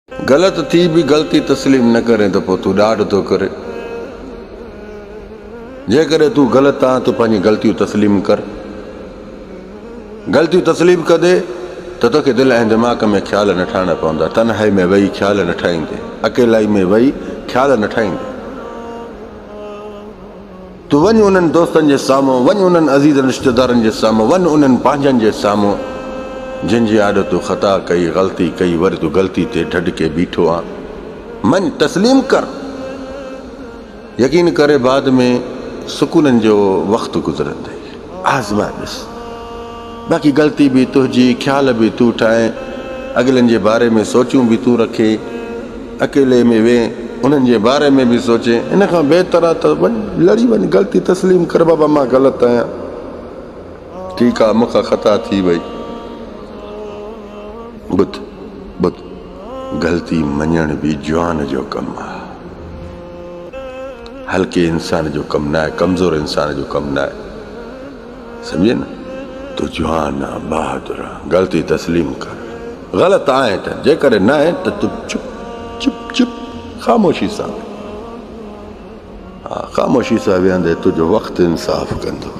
गलत थी भी गलती तस्लीम न करें तो पोइ तूं ॾाढ थो करे। जेकॾहिं तूं ग़लति आहीं तो पंहिंजी ग़लतियूं तस्लीम कर। ग़लतियूं तस्लीम कदे त तोखे दिलि ऐं दिमाग़ में ख़्याल न ठाहिणा पवंदा। तन्हाई में वेही ख़्याल न ठाहींदे, अकेलाई में वेही ख़्याल न ठाहींदे। तूं वञ उन्हनि दोस्तनि जे साम्हूं, वञ उन्हनि अज़ीज़ रिश्तेदारनि जे साम्हूं, वञ उन्हनि पंहिंजनि जे साम्हूं जिनजी आॾ तूं ख़ता कई, ग़लती कई, वरी तूं ग़लती ते ढढ के बीठो आहे। मञ, तस्लीम कर। यकीन करे बाद में सुकूननि जो वक़्तु गुज़रंदे, आज़माए ॾिस। बाक़ी ग़लती बि तुंहिंजी, ख़्याल बि तूं ठाहे, अॻिलनि जे बारे में सोचूं बि तूं रखे, अकेले में वेह उन्हनि जे बारे में बि सोचे। इन खां बहितर त वञ, लड़ी वञ, ग़लती तस्लीम कर। बाबा मां ग़लति आहियां, ठीकु आहे, मूंखां ख़ता थी वई। ॿुध ॿुध, ग़लती मञण बि जवान जो कमु आहे, हल्के इंसान जो कमु न आहे, कमज़ोर इंसान जो कमु न आहे। सम्झे न? तूं जवान आहे, बहादुर आहे, ग़लती तस्लीम कर। ग़लति आहे त, जेकॾहिं न आहे त तूं चुप चुप चुप ख़ामोशी सां, हा, ख़ामोशी सां वेहंदे तुंहिंजो वक़्तु इंसाफ़ कंदो।